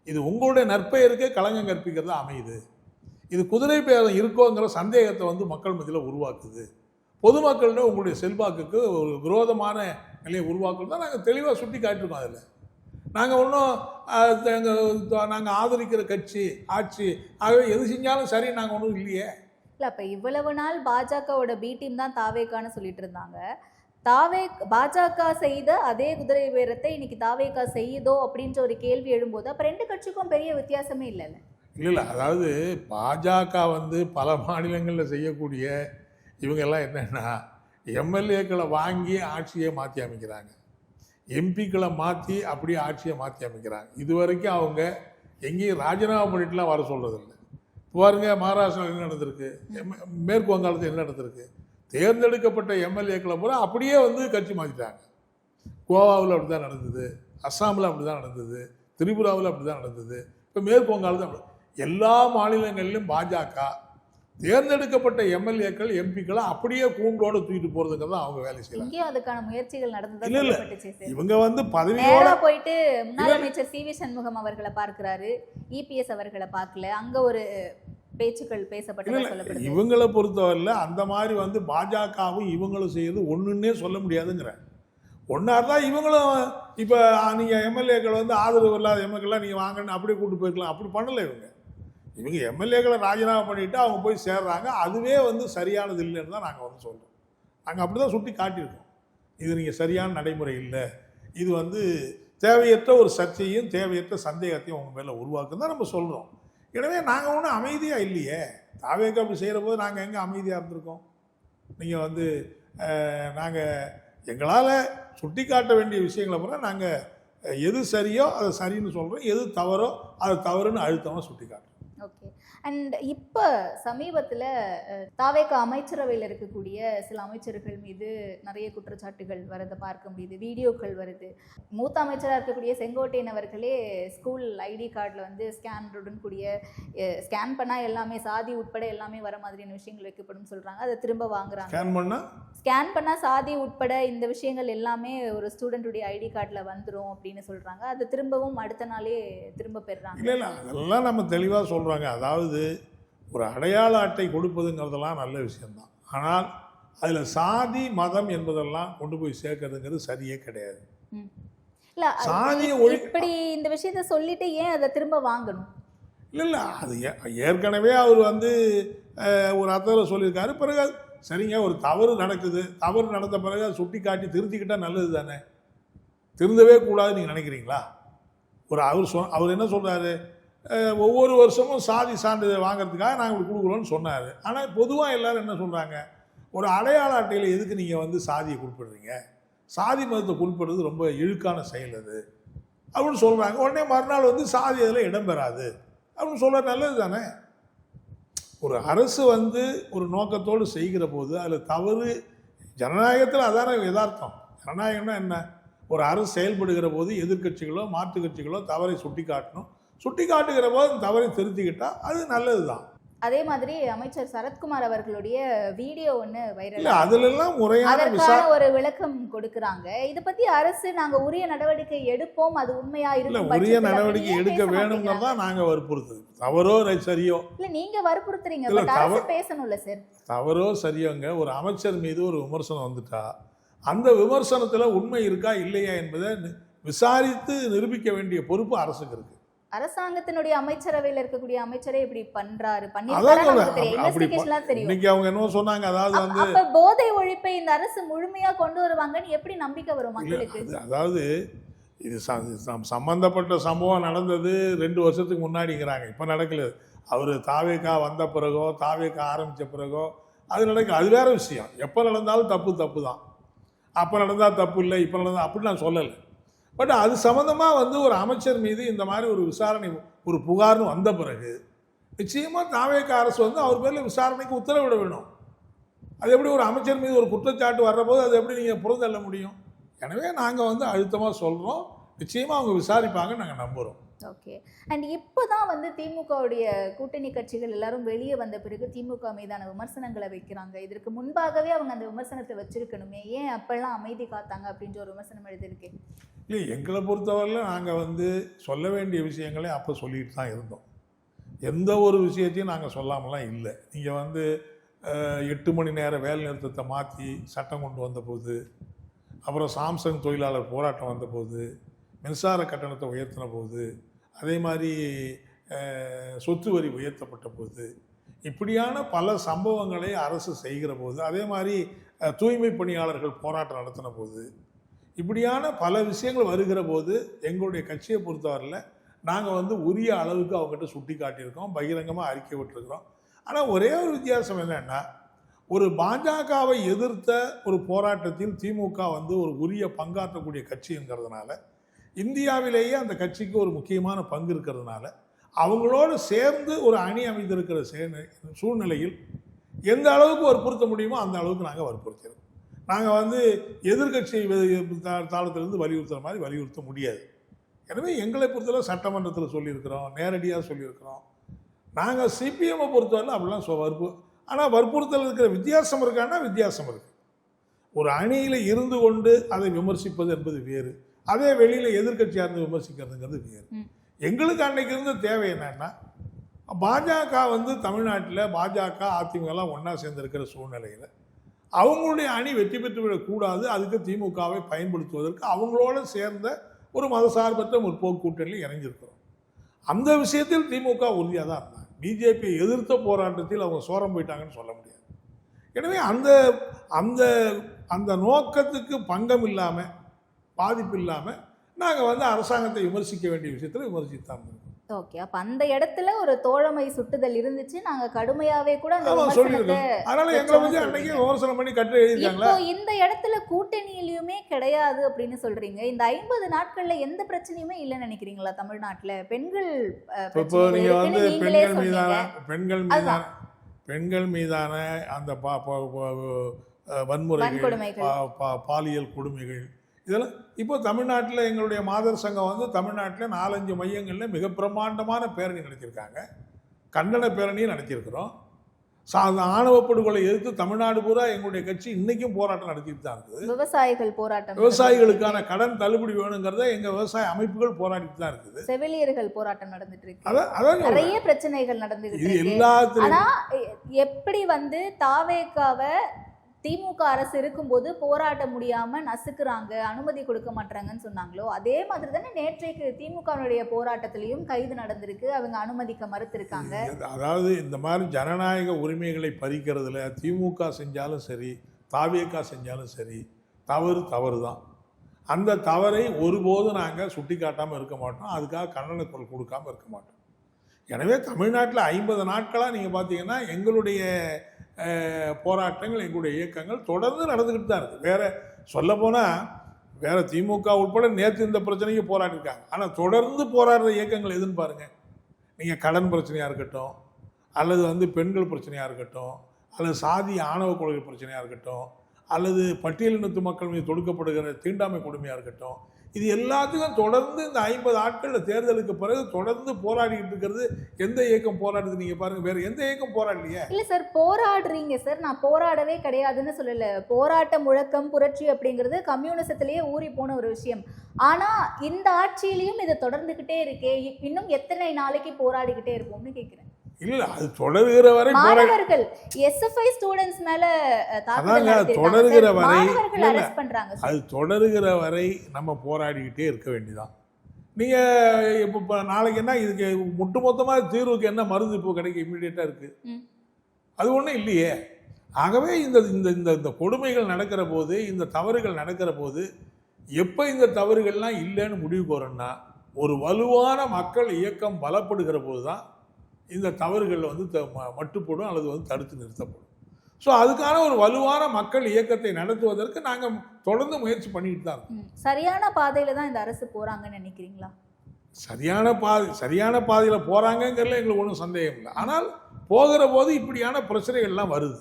இது உங்களுடைய நற்பெயருக்கே களங்கம் கற்பிக்கிறது அமையுது. இது குதிரை பேரம் இருக்கோங்கிற சந்தேகத்தை வந்து மக்கள் மத்தியில் உருவாக்குது. பொதுமக்களிடம் உங்களுடைய செல்வாக்குக்கு ஒரு விரோதமான நிலையை உருவாக்குறது தான் நாங்கள் தெளிவாக சுட்டி காட்டிருக்கோம். அதில் நாங்கள் ஒன்றும் நாங்கள் ஆதரிக்கிற கட்சி ஆட்சி ஆகவே எது செஞ்சாலும் சரி நாங்கள் ஒன்றும் இல்லையே. இல்லை, அப்போ இவ்வளவு நாள் பாஜகவோட பி டீம் தான் தாவேகான்னு சொல்லிட்டு இருந்தாங்க. பாஜக செய்த அதே குதிரை பேரத்தை இன்னைக்கு தாவேகா செய்யுதோ அப்படின்ற ஒரு கேள்வி எழும்போது அப்போ ரெண்டு கட்சிக்கும் பெரிய வித்தியாசமே இல்லைல்ல? இல்லை அதாவது பாஜக வந்து பல மாநிலங்களில் செய்யக்கூடிய இவங்கெல்லாம் என்னென்னா, எம்எல்ஏக்களை வாங்கி ஆட்சியை மாற்றி அமைக்கிறாங்க, எம்பிக்களை மாற்றி அப்படியே ஆட்சியை மாற்றி அமைக்கிறாங்க. இது வரைக்கும் அவங்க எங்கேயும் ராஜினாமா பண்ணிட்டுலாம் வர சொல்கிறதில்ல. பாருங்க, மகாராஷ்டிராவில் என்ன நடந்திருக்கு, மேற்கு வங்காளத்தில் என்ன நடந்திருக்கு, தேர்ந்தெடுக்கப்பட்ட எம்எல்ஏக்களை பூரா அப்படியே வந்து கட்சி மாற்றிட்டாங்க. கோவாவில் அப்படி தான் நடந்தது, அஸ்ஸாமில் அப்படி தான் நடந்தது, திரிபுராவில் அப்படி தான் நடந்தது, இப்போ மேற்கு வங்காளத்தில் அப்படி. எல்லா மாநிலங்களிலும் பாஜக தேர்ந்தெடுக்கப்பட்ட எம்எல்ஏக்கள், எம்பிக்களை அப்படியே கூண்டோடு தூக்கிட்டு போறதுங்கிறத அவங்க வேலை செய்யலாம். அதுக்கான முயற்சிகள் நடந்தது. இல்ல இவங்க வந்து பதவியோட போயிட்டு முன்னாள் அமைச்சர் சி வி சண்முகம் அவர்களை பார்க்கிறாரு, இபிஎஸ் அவர்களை பார்க்கல, அங்க ஒரு பேச்சுக்கள் பேசப்பட்டு. இவங்களை பொறுத்தவரையில் அந்த மாதிரி வந்து பாஜகவும் இவங்களும் செய்யறது ஒண்ணுன்னே சொல்ல முடியாதுங்கிற. ஒன்னா தான் இவங்களும் இப்ப நீங்க எம்எல்ஏக்கள் வந்து ஆதரவு இல்லாத எம்எல்ஏக்கெல்லாம் நீங்க வாங்கன்னு அப்படியே கூட்டு போயிருக்கலாம். அப்படி பண்ணல. இவங்க எம்எல்ஏக்களை ராஜினாமா பண்ணிவிட்டு அவங்க போய் சேர்றாங்க. அதுவே வந்து சரியானது இல்லைன்னு தான் நாங்கள் வந்து சொல்கிறோம். நாங்கள் அப்படி தான் சுட்டி காட்டியிருக்கோம். இது நீங்கள் சரியான நடைமுறை இல்லை, இது வந்து தேவையற்ற ஒரு சர்ச்சையும் தேவையற்ற சந்தேகத்தையும் உங்கள் மேலே உருவாக்குன்னு தான் நம்ம சொல்கிறோம். எனவே நாங்கள் ஒன்றும் அமைதியாக இல்லையே. தாவேகா அப்படி செய்கிற போது நாங்கள் எங்கே அமைதியாக இருந்திருக்கோம்? நீங்கள் வந்து நாங்கள் எங்களால் சுட்டி காட்ட வேண்டிய விஷயங்களை பூரா நாங்கள் எது சரியோ அதை சரின்னு சொல்கிறோம், எது தவறோ அதை தவறுன்னு அழுத்தமாக சுட்டி காட்டுறோம். ஓகே. அண்ட் இப்போ சமீபத்தில் தாவேக அமைச்சரவையில் இருக்கக்கூடிய சில அமைச்சர்கள் மீது நிறைய குற்றச்சாட்டுகள் வரதை பார்க்க முடியுது, வீடியோக்கள் வருது. மூத்த அமைச்சராக இருக்கக்கூடிய செங்கோட்டையன் அவர்களே ஸ்கூல் ஐடி கார்டில் வந்து ஸ்கேனுடன் கூடிய ஸ்கேன் பண்ணால் எல்லாமே சாதி உட்பட எல்லாமே வர மாதிரியான விஷயங்கள் வைக்கப்படும் சொல்கிறாங்க. அதை திரும்ப வாங்குறாங்க. ஸ்கேன் பண்ணால் சாதி உட்பட இந்த விஷயங்கள் எல்லாமே ஒரு ஸ்டூடெண்ட்டுடைய ஐடி கார்டில் வந்துடும் அப்படின்னு சொல்கிறாங்க. அதை திரும்பவும் அடுத்த நாளே திரும்ப பெறுறாங்க. இல்லை அதெல்லாம் நம்ம தெளிவாக சொல்கிறாங்க. அதாவது ஒரு அடையாள அட்டை கொடுப்பதுங்கிறதெல்லாம் நல்ல விஷயம்தான். ஆனால் அதில் சாதி மதம் என்பதெல்லாம் கொண்டு போய் சேர்க்கறதுங்கிறது சரியே கிடையாது. இல்லை சாதியை இப்படி இந்த விஷயத்த சொல்லிட்டு ஏன் அதை திரும்ப வாங்கணும்? இல்லை அது ஏற்கனவே அவர் வந்து ஒரு அர்த்தத்தில் சொல்லியிருக்காரு. பிறகு சரிங்க, ஒரு தவறு நடக்குது, தவறு நடந்த பிறகு அதை சுட்டி காட்டி திருத்திக்கிட்டால் நல்லது தானே. திருந்தவே கூடாதுன்னு நீங்கள் நினைக்கிறீங்களா? அவர் என்ன சொல்கிறாரு, ஒவ்வொரு வருஷமும் சாதி சான்றிதழ் வாங்கிறதுக்காக நாங்கள் இப்படி கொடுக்குறோன்னு சொன்னார். ஆனால் பொதுவாக எல்லோரும் என்ன சொல்கிறாங்க, ஒரு அடையாள அட்டையில் எதுக்கு நீங்கள் வந்து சாதியை குறிப்பிடுறீங்க, சாதி மதத்தை குறிப்பிடுறது ரொம்ப இழுக்கான செயல் அது அப்படின்னு சொல்கிறாங்க. உடனே மறுநாள் வந்து சாதி அதில் இடம்பெறாது அப்படின்னு சொல்ல நல்லது தானே. ஒரு அரசு வந்து ஒரு நோக்கத்தோடு செய்கிற போது அதில் தவறு, ஜனநாயகத்தில் அதான யதார்த்தம். ஜனநாயகம்னா என்ன, ஒரு அரசு செயல்படுகிற போது எதிர்கட்சிகளோ மாற்று கட்சிகளோ தவறை சுட்டி காட்டணும். சுட்டி காட்டுகிற போது தவறை திருத்திக்கிட்டால் அது நல்லது தான். அதே மாதிரி அமைச்சர் சரத்குமார் அவர்களுடைய வீடியோ ஒன்று வைரல், அதுலெல்லாம் முறையான ஒரு விளக்கம் கொடுக்குறாங்க. இதை பத்தி அரசு நாங்க உரிய நடவடிக்கை எடுப்போம், அது உண்மையா இருக்கும், உரிய நடவடிக்கை எடுக்க வேணுங்கிறதா நாங்க வற்புறுத்துது. தவறோ சரியோ இல்ல, நீங்க வற்புறுத்துறீங்க, பட் அரசு பேசணும்ல சார். தவறோ சரியோங்க, ஒரு அமைச்சர் மீது ஒரு விமர்சனம் வந்துட்டா அந்த விமர்சனத்துல உண்மை இருக்கா இல்லையா என்பதை விசாரித்து நிரூபிக்க வேண்டிய பொறுப்பு அரசுக்கு இருக்கு. அரசாங்கத்தினுடைய அமைச்சரவையில் இருக்கக்கூடிய அமைச்சரே இப்படி பண்றாரு, இன்னைக்கு அவங்க என்ன சொன்னாங்க, அதாவது வந்து அப்ப போதை ஒழிப்பை இந்த அரசு முழுமையா கொண்டு வருவாங்கன்னு எப்படி நம்பிக்கை வரும் மக்களுக்கு? அதாவது இது சம்பந்தப்பட்ட சம்பவம் நடந்தது 2 வருஷத்துக்கு முன்னாடிங்கிறாங்க, இப்ப நடக்கல. அவர் தாவேகா வந்த பிறகோ தாவேகா ஆரம்பிச்ச பிறகோ அது நடக்க, அது வேற விஷயம். எப்ப நடந்தாலும் தப்பு தான். அப்ப நடந்தா தப்பு இல்லை, இப்ப நடந்தா அப்படி நான் சொல்லலை. பட் அது சம்மந்தமாக வந்து ஒரு அமைச்சர் மீது இந்த மாதிரி ஒரு விசாரணை, ஒரு புகார்னு வந்த பிறகு நிச்சயமாக தாவேக அரசு வந்து அவர் பேரில் விசாரணைக்கு உத்தரவிட வேணும். அது எப்படி ஒரு அமைச்சர் மீது ஒரு குற்றச்சாட்டு வர்ற போது அது எப்படி நீங்கள் புறந்தள்ள முடியும்? எனவே நாங்கள் வந்து அழுத்தமாக சொல்கிறோம், நிச்சயமாக அவங்க விசாரிப்பாங்கன்னு நாங்கள் நம்புகிறோம். ஓகே. அண்ட் இப்போ தான் வந்து திமுகவுடைய கூட்டணி கட்சிகள் எல்லாரும் வெளியே வந்த பிறகு திமுக மீதான விமர்சனங்களை வைக்கிறாங்க. இதற்கு முன்பாகவே அவங்க அந்த விமர்சனத்தை வச்சிருக்கணுமே, ஏன் அப்பெல்லாம் அமைதி காத்தாங்க அப்படின்ற ஒரு விமர்சனம் எழுதியிருக்கேன். இல்லை, எங்களை பொறுத்தவரையில் நாங்கள் வந்து சொல்ல வேண்டிய விஷயங்களே அப்போ சொல்லிட்டு தான் இருந்தோம். எந்த ஒரு விஷயத்தையும் நாங்கள் சொல்லாமலாம் இல்லை. நீங்கள் வந்து 8 மணி நேர வேலை நிறுத்தத்தை மாற்றி சட்டம் கொண்டு வந்தபோது, அப்புறம் சாம்சங் தொழிலாளர் போராட்டம் வந்தபோது, மின்சார கட்டணத்தை உயர்த்தின போது, அதே மாதிரி சொத்து வரி உயர்த்தப்பட்ட போது, இப்படியான பல சம்பவங்களை அரசு செய்கிற போது, அதே மாதிரி தூய்மை பணியாளர்கள் போராட்டம் நடத்தின போது, இப்படியான பல விஷயங்கள் வருகிற போது எங்களுடைய கட்சியை பொறுத்தவரையில் நாங்கள் வந்து உரிய அளவுக்கு அவங்ககிட்ட சுட்டி காட்டியிருக்கோம், பகிரங்கமாக அறிக்கை விட்டுருக்கிறோம். ஆனால் ஒரே ஒரு வித்தியாசம் என்னென்னா, ஒரு பாஜகவை எதிர்த்த ஒரு போராட்டத்தில் திமுக வந்து ஒரு உரிய பங்காற்றக்கூடிய கட்சிங்கிறதுனால, இந்தியாவிலேயே அந்த கட்சிக்கு ஒரு முக்கியமான பங்கு இருக்கிறதுனால, அவங்களோடு சேர்ந்து ஒரு அணி அமைந்திருக்கிற சூழ்நிலையில் எந்த அளவுக்கு வற்புறுத்த முடியுமோ அந்த அளவுக்கு நாங்கள் வற்புறுத்துகிறோம். நாங்கள் வந்து எதிர்கட்சி தாளத்திலிருந்து வலியுறுத்துகிற மாதிரி வலியுறுத்த முடியாது. எனவே எங்களை பொறுத்தவரை சட்டமன்றத்தில் சொல்லியிருக்கிறோம், நேரடியாக சொல்லியிருக்கிறோம். நாங்கள் சிபிஎம்மை பொறுத்தவரை அப்படிலாம் ஆனால் வற்புறுத்தல் இருக்கிற வித்தியாசம் இருக்கான்னா வித்தியாசம் இருக்குது. ஒரு அணியில் இருந்து கொண்டு அதை விமர்சிப்பது என்பது வேறு, அதே வெளியில் எதிர்கட்சியாக இருந்து விமர்சிக்கிறதுங்கிறது வேறு. எங்களுக்கு அன்னைக்கு இருந்த தேவை என்னன்னா, பாஜக வந்து தமிழ்நாட்டில் பாஜக அதிமுகலாம் ஒன்றா சேர்ந்திருக்கிற சூழ்நிலையில் அவங்களுடைய அணி வெற்றி பெற்று விடக்கூடாது, அதுக்கு திமுகவை பயன்படுத்துவதற்கு அவங்களோட சேர்ந்த ஒரு மதசார்பற்ற முற்போக்கு கூட்டணியில் இறங்கியிருக்கிறோம். அந்த விஷயத்தில் திமுக உறுதியாக தான் இருந்தாங்க. பிஜேபியை எதிர்த்த போராட்டத்தில் அவங்க சோரம் போயிட்டாங்கன்னு சொல்ல முடியாது. எனவே அந்த அந்த அந்த நோக்கத்துக்கு பங்கம் இல்லாமல், பாதிப்பு இல்லாமல் நாங்கள் வந்து அரசாங்கத்தை விமர்சிக்க வேண்டிய விஷயத்தில் விமர்சித்தான் இருக்கோம். ஓகே, அப்ப அந்த இடத்துல ஒரு தோழமை சுட்டுதல் இருந்துச்சு, நாங்க கடுமையாவே கூட அந்த ஆமா விமர்சனத்தை சொல்லியிருக்கோம். அதனால எங்களை வச்சோம்னு வந்து அன்னைக்கு சொல்றீங்க. விமர்சனம் பண்ணி கட்டு எழுதியிருக்காங்களா? இப்போ இந்த இடத்துல கூட்டணியிலயுமே கிடையாது அப்படின்னு சொல்றீங்க. இந்த 50 நாட்கள்ல எந்த பிரச்சனையுமே இல்லைன்னு நினைக்கிறீங்களா தமிழ்நாட்டுல? பெண்கள் இப்போ பிரச்சனைகள் நீங்க வந்து இருக்குன்னு நீங்களே பெண்கள் மீதான சொன்னீங்க. பெண்கள் மீதான அதுதான். பெண்கள் மீதான அந்த வன்முறைகள், வன்கொடுமைகள். பாலியல் கொடுமைகள் இதெல்லாம் இப்போ தமிழ்நாட்டில் எங்களுடைய மாதர் சங்கம் வந்து தமிழ்நாட்டில் 4-5 மையங்களில் மிக பிரம்மாண்டமான பேரணி நடத்தியிருக்காங்க. கண்டன பேரணியும் நடத்தியிருக்கிறோம். அந்த ஆணவ படுகொலை எதிர்த்து தமிழ்நாடு பூரா எங்களுடைய கட்சி இன்னைக்கும் போராட்டம் நடத்திட்டு தான் இருக்குது. விவசாயிகள் போராட்டம், விவசாயிகளுக்கான கடன் தள்ளுபடி வேணுங்கிறத எங்க விவசாய அமைப்புகள் போராடிட்டு தான் இருக்குது. செவிலியர்கள் போராட்டம் நடந்துட்டு இருக்கு. அதான் நிறைய பிரச்சனைகள் நடந்துகிட்டு இது இருக்கு. எல்லாத்துலயும் ஆனா எப்படி வந்து தாவேக்காவை திமுக அரசு இருக்கும்போது போராட்ட முடியாம நசுக்குறாங்க, அனுமதி கொடுக்க மாட்டாங்கன்னு சொன்னாங்களோ, அதே மாதிரி தானே நேற்றைக்கு திமுகவுடைய போராட்டத்திலையும் கைது நடந்திருக்கு, அவங்க அனுமதிக்க மறுத்திருக்காங்க. அதாவது இந்த மாதிரி ஜனநாயக உரிமைகளை பறிக்கிறதுல திமுக செஞ்சாலும் சரி, தாவேகா செஞ்சாலும் சரி, தவறு தான். அந்த தவறை ஒருபோதும் நாங்கள் சுட்டி காட்டாமல் இருக்க மாட்டோம். அதுக்காக கண்டன குரல் கொடுக்காம இருக்க மாட்டோம். எனவே தமிழ்நாட்டில் 50 நாட்களாக நீங்கள் பார்த்தீங்கன்னா எங்களுடைய போராட்டங்கள், எங்களுடைய இயக்கங்கள் தொடர்ந்து நடந்துக்கிட்டு தான் இருக்குது. வேற சொல்லப்போனால் வேற திமுக உட்பட நேற்று இந்த பிரச்சனைக்கு போராடிருக்காங்க. ஆனால் தொடர்ந்து போராடுற இயக்கங்கள் எதுன்னு பாருங்கள். நீங்கள் கடன் பிரச்சனையாக இருக்கட்டும், அல்லது வந்து பெண்கள் பிரச்சனையாக இருக்கட்டும், அல்லது சாதி ஆணவ கொள்கை பிரச்சனையாக இருக்கட்டும், அல்லது பட்டியலினத்து மக்கள் மீது தொடுக்கப்படுகிற தீண்டாமை கொடுமையாக இருக்கட்டும், இது எல்லாத்துக்கும் தொடர்ந்து இந்த 50 நாட்களில் தேர்தலுக்கு பிறகு தொடர்ந்து போராடிட்டு இருக்கிறது எந்த இயக்கம் போராடுது நீங்கள் பாருங்க. வேற எந்த இயக்கம் போராடலையே. இல்ல சார், போராடுறீங்க சார், நான் போராடவே கிடையாதுன்னு சொல்லல. போராட்ட முழக்கம், புரட்சி அப்படிங்கிறது கம்யூனிசத்திலேயே ஊறி போன ஒரு விஷயம். ஆனா இந்த ஆட்சியிலையும் இதை தொடர்ந்துகிட்டே இருக்கே, இன்னும் எத்தனை நாளைக்கு போராடிக்கிட்டே இருப்போம்னு கேட்கிறேன். இல்ல அது தொடர்கிற வரை மாணவர்கள் எஸ்எஃப்ஐ ஸ்டூடண்ட்ஸ் மேல தாக்குதல் தொடர்கிற வரை மாணவர்கள் அரெஸ்ட் பண்றாங்க. அது தொடர்கிற வரை நம்ம போராடிக்கிட்டே இருக்க வேண்டியதான். நீங்கள் இப்போ நாளைக்கு என்ன இதுக்கு ஒட்டுமொத்தமாக தீர்வுக்கு என்ன மருந்து இப்போ கிடைக்க இம்மிடியேட்டாக இருக்குது? அது ஒன்றும் இல்லையே. ஆகவே இந்த இந்த இந்த கொடுமைகள் நடக்கிற போது, இந்த தவறுகள் நடக்கிற போது, எப்போ இந்த தவறுகள்லாம் இல்லைன்னு முடிவுக்கு வரோம்னா ஒரு வலுவான மக்கள் இயக்கம் பலப்படுகிற போது தான் இந்த தவறுகளில் வந்து மட்டுப்படும் அல்லது வந்து தடுத்து நிறுத்தப்படும். ஸோ அதுக்கான ஒரு வலுவான மக்கள் இயக்கத்தை நடத்துவதற்கு நாங்கள் தொடர்ந்து முயற்சி பண்ணிட்டு தான் இருக்கோம். சரியான பாதையில தான் இந்த அரசு போறாங்கன்னு நினைக்கிறீங்களா? சரியான பாதையில் போகிறாங்கங்கிறதுல எங்களுக்கு ஒன்றும் சந்தேகம் இல்லை. ஆனால் போகிற போது இப்படியான பிரச்சனைகள்லாம் வருது.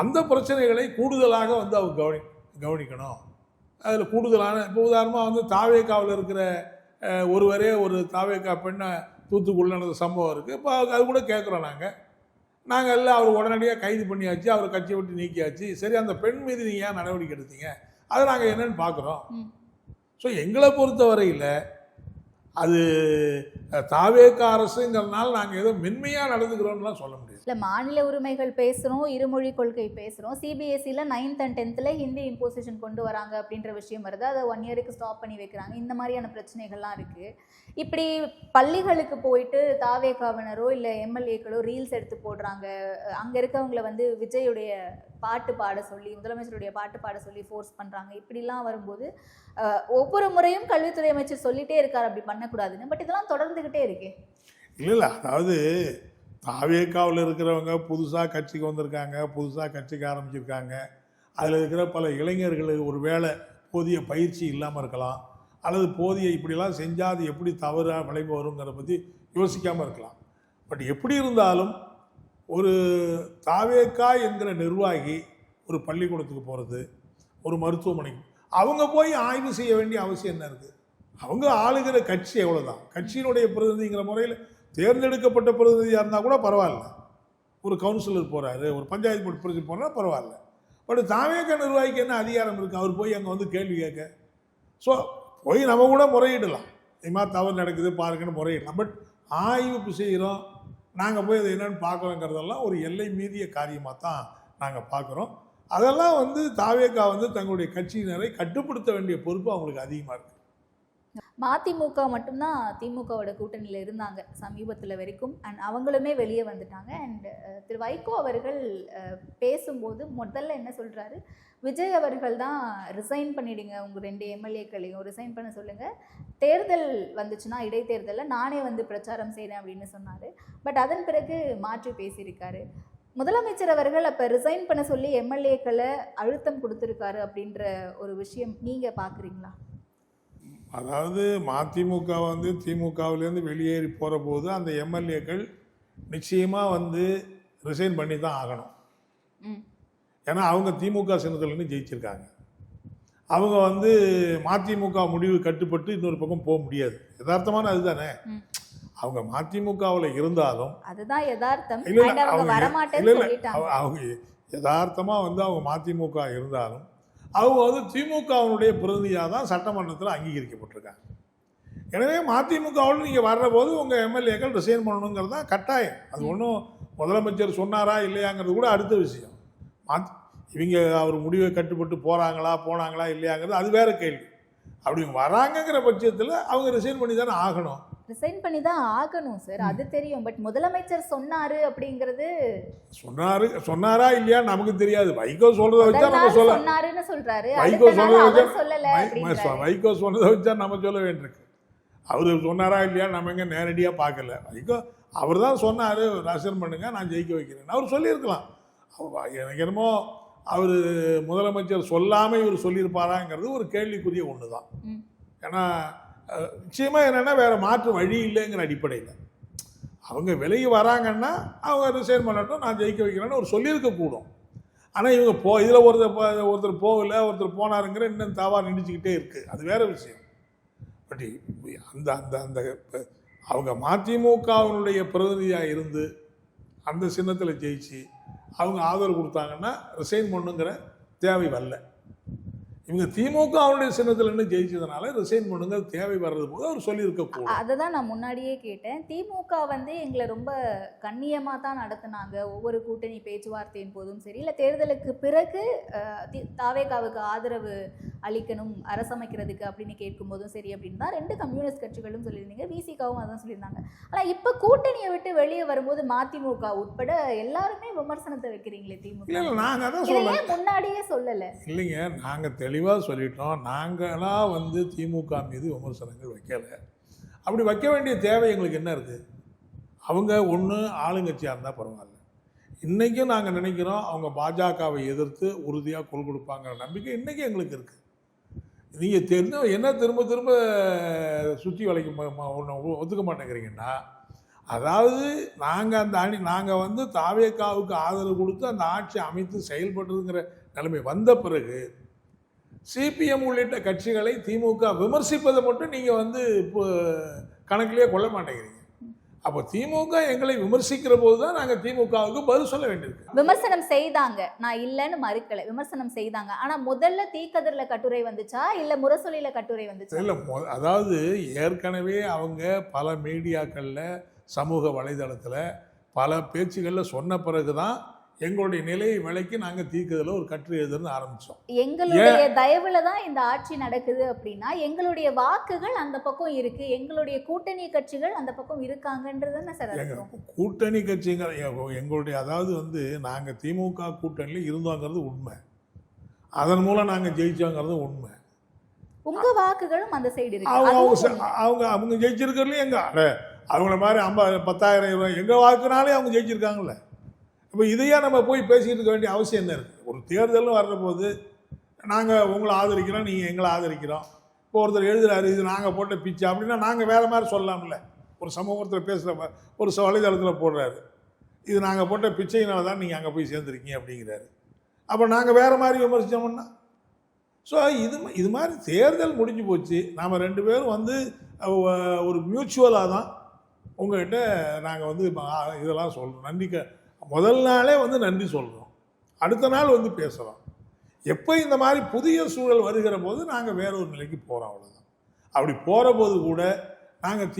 அந்த பிரச்சனைகளை கூடுதலாக வந்து அவங்க கவனிக்கணும். அதில் கூடுதலான இப்போ உதாரணமாக வந்து தாவேக்காவில் இருக்கிற ஒருவரே ஒரு தாவேக்கா பெண்ணை தூத்துக்குள்ள நடந்த சம்பவம் இருக்குது. இப்போ அது கூட கேட்குறோம். நாங்கள் எல்லாம் அவர் உடனடியாக கைது பண்ணியாச்சு, அவர் கட்சியை விட்டு நீக்கியாச்சு. சரி, அந்த பெண் மீது நீங்கள் ஏன் நடவடிக்கை எடுத்தீங்க, அதை நாங்கள் என்னன்னு பார்க்குறோம். ஸோ எங்களை பொறுத்த வரையில் அது தாவேக்கா அரசுங்கிறதுனால நாங்கள் ஏதோ மென்மையாக நடந்துக்கிறோம்லாம் சொல்ல முடியாது. இல்லை, மாநில உரிமைகள் பேசுகிறோம், இருமொழி கொள்கை பேசுகிறோம். சிபிஎஸ்சியில் 9th and 10th Hindi imposition கொண்டு வராங்க அப்படின்ற விஷயம் வருது. அதை 1 இயருக்கு ஸ்டாப் பண்ணி வைக்கிறாங்க. இந்த மாதிரியான பிரச்சனைகள்லாம் இருக்குது. இப்படி பள்ளிகளுக்கு போயிட்டு தாவேக்காவினரோ இல்லை எம்எல்ஏக்களோ ரீல்ஸ் எடுத்து போடுறாங்க. அங்கே இருக்கவங்களை வந்து விஜயுடைய பாட்டு பாட சொல்லி, முதலமைச்சருடைய பாட்டு பாட சொல்லி ஃபோர்ஸ் பண்ணுறாங்க. இப்படிலாம் வரும்போது ஒவ்வொரு முறையும் கல்வித்துறை அமைச்சர் சொல்லிட்டே இருக்கார் அப்படி பண்ணக்கூடாதுன்னு. பட் இதெல்லாம் தொடர்ந்துக்கிட்டே இருக்கே. இல்லை அதாவது தாவேக்காவில் இருக்கிறவங்க புதுசாக கட்சிக்கு வந்திருக்காங்க, புதுசாக கட்சிக்கு ஆரம்பிச்சிருக்காங்க. அதில் இருக்கிற பல இளைஞர்களுக்கு ஒரு வேளை போதிய பயிற்சி இல்லாமல் இருக்கலாம், அல்லது போதிய இப்படிலாம் செஞ்சால் அது எப்படி தவறாக விளைவு வருங்கிறத பற்றி யோசிக்காமல் இருக்கலாம். பட் எப்படி இருந்தாலும் ஒரு தாவேக்கா என்கிற நிர்வாகி ஒரு பள்ளிக்கூடத்துக்கு போகிறது, ஒரு மருத்துவமனைக்கு அவங்க போய் ஆய்வு செய்ய வேண்டிய அவசியம் என்ன இருக்குது? அவங்க ஆளுகிற கட்சி எவ்வளோதான். கட்சியினுடைய பிரதிநிதிங்கிற முறையில் தேர்ந்தெடுக்கப்பட்ட பிரதிநிதியாக இருந்தால் கூட பரவாயில்ல. ஒரு கவுன்சிலர் போகிறாரு, ஒரு பஞ்சாயத்து போர்டு பிரசிடென்ட் போனால் பரவாயில்ல. பட் தாவேக்கா நிர்வாகிக்கு என்ன அதிகாரம் இருக்குது? அவர் போய் அங்கே வந்து கேள்வி கேட்க. ஸோ போய் நம்ம கூட முறையிடலாம், இது மாதிரி தவறு நடக்குது பாருங்கன்னு முறையிடலாம். பட் ஆய்வு செய்கிறோம், நாங்கள் போய் அதை என்னென்னு பார்க்குறோங்கிறதெல்லாம் ஒரு எல்லை மீறிய காரியமாக தான் நாங்கள் பார்க்குறோம். அதெல்லாம் வந்து தாவேக்கா வந்து தங்களுடைய கட்சியினரை கட்டுப்படுத்த வேண்டிய பொறுப்பு அவங்களுக்கு அதிகமாக இருக்குது. மதிமுக மட்டும்தான் திமுகவோட கூட்டணியில் இருந்தாங்க சமீபத்தில் வரைக்கும். அண்ட் அவங்களுமே வெளியே வந்துட்டாங்க. அண்ட் திரு வைகோ அவர்கள் பேசும்போது முதல்ல என்ன சொல்கிறாரு, விஜய் அவர்கள் தான் ரிசைன் பண்ணிடுங்க, உங்கள் 2 எம்எல்ஏக்களையும் ரிசைன் பண்ண சொல்லுங்கள், தேர்தல் வந்துச்சுன்னா இடைத்தேர்தலில் நானே வந்து பிரச்சாரம் செய்கிறேன் அப்படின்னு சொன்னார். பட் அதன் பிறகு மாற்றி பேசியிருக்காரு. முதலமைச்சர் அவர்கள் அப்போ ரிசைன் பண்ண சொல்லி எம்எல்ஏக்களை அழுத்தம் கொடுத்துருக்காரு அப்படின்ற ஒரு விஷயம் நீங்கள் பார்க்குறீங்களா? அதாவது மதிமுக வந்து திமுகவிலேருந்து வெளியேறி போகிற போது அந்த எம்எல்ஏக்கள் நிச்சயமாக வந்து ரிசைன் பண்ணி தான் ஆகணும். ஏன்னா அவங்க திமுக சின்னத்துலேருந்து ஜெயிச்சிருக்காங்க. அவங்க வந்து மதிமுக முடிவு கட்டுப்பட்டு இன்னொரு பக்கம் போக முடியாது. யதார்த்தமான அதுதானே. அவங்க மதிமுகவில் இருந்தாலும் அதுதான் யதார்த்தம். இல்லை அவங்க யதார்த்தமாக வந்து அவங்க மதிமுக இருந்தாலும் அவங்க வந்து திமுகவினுடைய பிரதிநிதியாக தான் சட்டமன்றத்தில் அங்கீகரிக்கப்பட்டிருக்காங்க. எனவே மதிமுகவில் நீங்கள் வர்ற போது உங்கள் எம்எல்ஏக்கள் ரிசைன் பண்ணணுங்கிறது தான் கட்டாயம். அது ஒன்றும் முதலமைச்சர் சொன்னாரா இல்லையாங்கிறது கூட அடுத்த விஷயம். இவங்க அவர் முடிவை கட்டுப்பட்டு போனாங்களா இல்லையாங்கிறது அது வேற கேள்வி. அப்படி வராங்கங்கிற பட்சத்தில் அவங்க ரிசைன் பண்ணி தானே ஆகணும். ரிசைன் பண்ணி தான் ஆகணும் சார், அது தெரியும். பட் முதலமைச்சர் சொன்னாரு அப்படிங்கிறது சொன்னாரா இல்லையா நமக்கு தெரியாது. வைகோ சொல்றதை வச்சா நம்ம சொன்னாருன்னு சொல்றாரு. வைகோ சொன்னதை வச்சா நம்ம சொல்ல வேண்டியிருக்கு. அவரு சொன்னாரா இல்லையா நம்ம எங்க நேரடியா பார்க்கல. வைகோ அவர் தான் சொன்னாரு ரிசைன் பண்ணுங்க நான் ஜெயிக்க வைக்கிறேன் அவர் சொல்லியிருக்கலாம். எனக்கு என்னமோ அவர் முதலமைச்சர் சொல்லாமல் இவர் சொல்லியிருப்பாராங்கிறது ஒரு கேள்விக்குரிய ஒன்று தான். ஏன்னா நிச்சயமாக என்னென்னா வேறு மாற்று வழி இல்லைங்கிற அடிப்படையில் அவங்க விலகி வராங்கன்னா அவங்க ரிசைன் பண்ணட்டும் நான் ஜெயிக்க வைக்கிறேன்னு அவர் சொல்லியிருக்கக்கூடும். ஆனால் இவங்க இதில் ஒருத்தர் போகலை ஒருத்தர் போனாருங்கிற இன்னும் தாவா நின்றுச்சிக்கிட்டே இருக்குது. அது வேறு விஷயம். பட் அந்த அந்த அந்த அவங்க மதிமுகவினுடைய பிரதிநிதியாக இருந்து அந்த சின்னத்தில் ஜெயிச்சு அவங்க ஆதரவு கொடுத்தாங்கன்னா ரிசைன் பண்ணுங்கிற தேவை வரல. இவங்க திமுகவுடைய சின்னத்தில் என்ன ஜெயிச்சதுனால ரிசைன் பண்ணுங்கிற தேவை வர்றது போது அவர் சொல்லியிருக்கக்கூடும். அதை தான் நான் முன்னாடியே கேட்டேன். திமுக வந்து எங்களை ரொம்ப கண்ணியமாக தான் நடத்தினாங்க ஒவ்வொரு கூட்டணி பேச்சுவார்த்தையின் போதும் சரி, இல்லை தேர்தலுக்கு பிறகு தாவேகாவுக்கு ஆதரவு அளிக்கணும் அரசமைக்கிறதுக்கு அப்படின்னு கேட்கும்போதும் சரி அப்படின்னு தான் 2 கம்யூனிஸ்ட் கட்சிகளும் சொல்லியிருந்தீங்க. விசிகாவும் அதான் சொல்லியிருந்தாங்க. ஆனால் இப்போ கூட்டணியை விட்டு வெளியே வரும்போது மதிமுக உட்பட எல்லாருமே விமர்சனத்தை வைக்கிறீங்களே திமுக. இல்லை நாங்கள் அதான் சொல்லலை, முன்னாடியே சொல்லலை. இல்லைங்க நாங்கள் தெளிவாக சொல்லிட்டோம். நாங்களாம் வந்து திமுக மீது விமர்சனங்கள் வைக்கலை. அப்படி வைக்க வேண்டிய தேவை எங்களுக்கு என்ன இருக்குது? அவங்க ஒன்று ஆளுங்கட்சியாக இருந்தால் பரவாயில்ல. இன்றைக்கும் நாங்கள் நினைக்கிறோம் அவங்க பாஜகவை எதிர்த்து உறுதியாக குரல் கொடுப்பாங்கிற நம்பிக்கை இன்றைக்கும் எங்களுக்கு இருக்குது. நீங்கள் என்ன திரும்ப திரும்ப சுற்றி வளைக்க ஒத்துக்க மாட்டேங்கிறீங்கன்னா, அதாவது நாங்கள் வந்து தாவேகாவுக்கு ஆதரவு கொடுத்து அந்த ஆட்சி அமைத்து செயல்படுறதுங்கிற நிலைமை வந்த பிறகு சிபிஎம் உள்ளிட்ட கட்சிகளை திமுக விமர்சிப்பதை மட்டும் நீங்கள் வந்து இப்போ கணக்கிலேயே கொள்ள மாட்டேங்கிறீங்க. அப்போ திமுக எங்களை விமர்சிக்கிற போது தான் நாங்கள் திமுகவுக்கு பதில் சொல்ல வேண்டியிருக்கு. விமர்சனம் செய்தாங்க, நான் இல்லைன்னு மறுக்கலை, விமர்சனம் செய்தாங்க. ஆனால் முதல்ல தீக்கதிரில கட்டுரை வந்துச்சா இல்லை முரசொலியில் கட்டுரை வந்துச்சா? இல்லை, அதாவது ஏற்கனவே அவங்க பல மீடியாக்களில் சமூக வலைதளத்தில் பல பேச்சுகளில் சொன்ன பிறகு தான் எங்களுடைய நிலையை விலைக்கு நாங்கள் தீர்க்கதில் ஒரு கட்டுரை எழுதுன்னு ஆரம்பித்தோம். எங்களுடைய தயவுல தான் இந்த ஆட்சி நடக்குது அப்படின்னா எங்களுடைய வாக்குகள் அந்த பக்கம் இருக்கு, எங்களுடைய கூட்டணி கட்சிகள் அந்த பக்கம் இருக்காங்கன்றது சார். கூட்டணி கட்சிகள் எங்களுடைய அதாவது வந்து நாங்கள் திமுக கூட்டணியில் இருந்தோங்கிறது உண்மை, அதன் மூலம் நாங்கள் ஜெயிச்சோங்கிறது உண்மை. உங்க வாக்குகளும் அந்த சைடு இருக்கு. அவங்க ஜெயிச்சிருக்கிறதுலையும் அவங்கள மாதிரி 10,000 ரூபாய் எங்கள் வாக்குனாலே அவங்க ஜெயிச்சிருக்காங்கல்ல. இப்போ இதையே நம்ம போய் பேசிக்கிட்டு இருக்க வேண்டிய அவசியம் என்ன இருக்குது? ஒரு தேர்தல்னு வர்ற போது நாங்கள் உங்களை ஆதரிக்கிறோம், நீங்கள் எங்களை ஆதரிக்கிறோம். இப்போ ஒருத்தர் எழுதுறாரு இது நாங்கள் போட்ட பிச்சை அப்படின்னா நாங்கள் வேறு மாதிரி சொல்லலாம்ல. ஒரு சமூகத்தில் பேசுகிற ஒரு வலைதளத்தில் போடுறாரு இது நாங்கள் போட்ட பிச்சையினால தான் நீங்கள் அங்கே போய் சேர்ந்துருக்கீங்க அப்படிங்கிறாரு. அப்போ நாங்கள் வேறு மாதிரி விமர்சித்தோம்னா ஸோ இது மாதிரி தேர்தல் முடிஞ்சு போச்சு. நாம் 2 பேரும் வந்து ஒரு மியூச்சுவலாக தான் உங்கள்கிட்ட நாங்கள் வந்து இதெல்லாம் சொல்கிறோம். முதல் நாளே வந்து நன்றி சொல்கிறோம், அடுத்த நாள் வந்து பேசுகிறோம். எப்போ இந்த மாதிரி புதிய சூழல் வருகிற போது நாங்கள் வேற ஒரு நிலைக்கு போகிறோம், அவ்வளோதான். அப்படி போகிற போது கூட நாங்கள்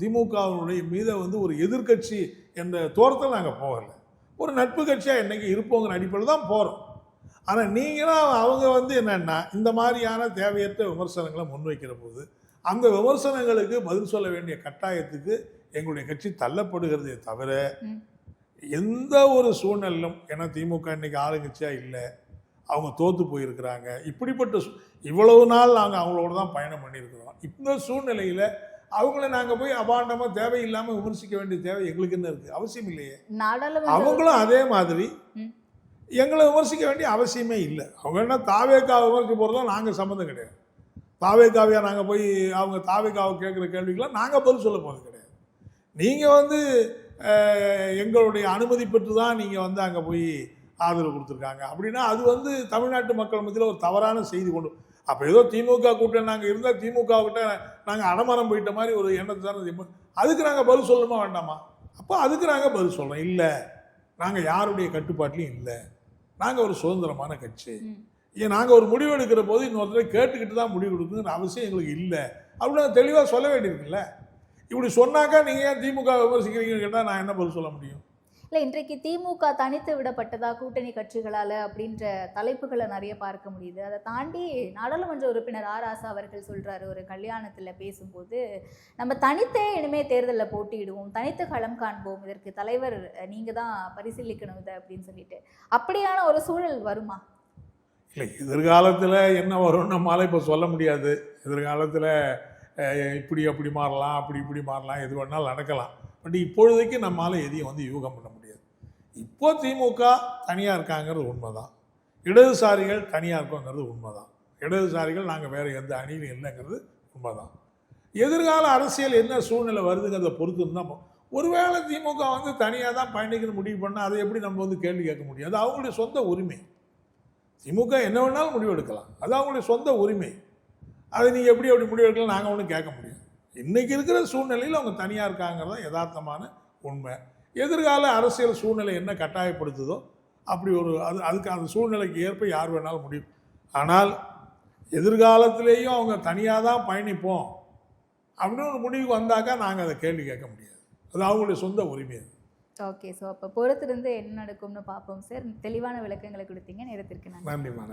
திமுகவுடைய மீத வந்து ஒரு எதிர்கட்சி என்ற தோரத்தில் நாங்கள் போகலை, ஒரு நட்பு கட்சியாக என்றைக்கு இருப்போங்கிற அடிப்படையில் தான் போகிறோம். ஆனால் நீங்களும் அவங்க வந்து என்னென்னா இந்த மாதிரியான தேவையற்ற விமர்சனங்களை முன்வைக்கிற போது அந்த விமர்சனங்களுக்கு பதில் சொல்ல வேண்டிய கட்டாயத்துக்கு எங்களுடைய கட்சி தள்ளப்படுகிறதே தவிர எந்த ஒரு சூழ்நிலையிலும், ஏன்னா திமுக இன்னைக்கு ஆளுங்கட்சியாக இல்லை, அவங்க தோற்று போயிருக்கிறாங்க, இப்படிப்பட்ட இவ்வளவு நாள் நாங்கள் அவங்களோட தான் பயணம் பண்ணியிருக்கிறோம். இந்த சூழ்நிலையில் அவங்கள நாங்கள் போய் அபாண்டமாக தேவையில்லாமல் விமர்சிக்க வேண்டிய தேவை எங்களுக்கு என்ன இருக்குது? அவசியம் இல்லையே. அவங்களும் அதே மாதிரி எங்களை விமர்சிக்க வேண்டிய அவசியமே இல்லை. அவங்க என்ன தாவேக்காவை விமர்சிக்க போகிறதும் நாங்கள் சம்மந்தம் கிடையாது. தாவேக்காவையா நாங்கள் போய் அவங்க தாவேக்காவை கேட்குற கேள்விக்கெல்லாம் நாங்கள் பதில் சொல்ல போகிறது கிடையாது. நீங்கள் வந்து எங்களுடைய அனுமதி பெற்று தான் நீங்கள் வந்து அங்கே போய் ஆதரவு கொடுத்துருக்காங்க அப்படின்னா அது வந்து தமிழ்நாட்டு மக்கள் மத்தியில் ஒரு தவறான செய்தி கொண்டு, அப்போ ஏதோ திமுக கூட்டம் நாங்கள் இருந்தால் திமுகக்கிட்ட நாங்கள் அடமரம் போயிட்ட மாதிரி ஒரு எண்ணத்தை தானே, அதுக்கு நாங்கள் பதில் சொல்லணுமா வேண்டாமா? அப்போ அதுக்கு நாங்கள் பதில் சொல்கிறோம். இல்லை, நாங்கள் யாருடைய கட்டுப்பாட்டிலையும் இல்லை, நாங்கள் ஒரு சுதந்திரமான கட்சி, ஏன் நாங்கள் ஒரு முடிவு எடுக்கிற போது இன்னொருத்தரை கேட்டுக்கிட்டு தான் முடிவு எடுக்கணுங்கிற அவசியம் எங்களுக்கு இல்லை அப்படின்னு தெளிவாக சொல்ல வேண்டியிருக்குல்ல. இப்படி சொன்னாக்கா நீங்கள் ஏன் திமுக விமர்சிக்கிறீங்கன்னு கேட்டால் நான் என்ன பதில் சொல்ல முடியும்? இல்லை, இன்றைக்கு திமுக தனித்து விடப்பட்டதா கூட்டணி கட்சிகளால் அப்படின்ற தலைப்புகளை நிறைய பார்க்க முடியுது. அதை தாண்டி நாடாளுமன்ற உறுப்பினர் ஆர் ராசா அவர்கள் சொல்கிறாரு ஒரு கல்யாணத்தில் பேசும்போது, நம்ம தனித்தே இனிமேல் தேர்தலில் போட்டியிடுவோம், தனித்து களம் காண்போம், இதற்கு தலைவர் நீங்கள் தான் பரிசீலிக்கணும் இதை அப்படின்னு சொல்லிட்டு. அப்படியான ஒரு சூழல் வருமா? இல்லை, எதிர்காலத்தில் என்ன வரும்னு நம்மளால இப்போ சொல்ல முடியாது. எதிர்காலத்தில் இப்படி அப்படி மாறலாம், அப்படி இப்படி மாறலாம், எது வேணாலும் நடக்கலாம். பட் இப்பொழுதைக்கு நம்மளால் எதையும் வந்து யூகம் பண்ண முடியாது. இப்போ திமுக தனியாக இருக்காங்கிறது உண்மைதான், இடதுசாரிகள் தனியாக இருக்கோங்கிறது உண்மைதான், இடதுசாரிகள் நாங்கள் வேறு எந்த அணியிலும் இல்லைங்கிறது உண்மைதான். எதிர்கால அரசியல் என்ன சூழ்நிலை வருதுங்கிறத பொறுத்து தான். ஒருவேளை திமுக வந்து தனியாக தான் பயணிக்கணும் முடிவு பண்ணால் அதை எப்படி நம்ம வந்து கேள்வி கேட்க முடியும்? அது அவங்களுடைய சொந்த உரிமை. திமுக என்ன வேணாலும் முடிவு எடுக்கலாம், அது அவங்களுடைய சொந்த உரிமை. அதை நீங்கள் எப்படி முடிவு எடுக்கலாம் நாங்கள் ஒன்றும் கேட்க முடியும். இன்றைக்கி இருக்கிற சூழ்நிலையில் அவங்க தனியாக இருக்காங்கிறது தான் யதார்த்தமான உண்மை. எதிர்கால அரசியல் சூழ்நிலை என்ன கட்டாயப்படுத்துதோ அப்படி ஒரு அதுக்கு அந்த சூழ்நிலைக்கு ஏற்ப யார் வேணாலும் முடியும். ஆனால் எதிர்காலத்திலேயும் அவங்க தனியாக தான் பயணிப்போம் அப்படின்னு ஒரு முடிவுக்கு வந்தாக்கா நாங்கள் அதை கேள்வி கேட்க முடியாது, அது அவங்களுடைய சொந்த உரிமை. ஓகே, ஸோ அப்போ பொறுத்திருந்து என்ன நடக்கும்னு பார்ப்போம் சார். தெளிவான விளக்கங்களை கொடுத்தீங்க, நேரத்திற்கு நன்றிம்மா.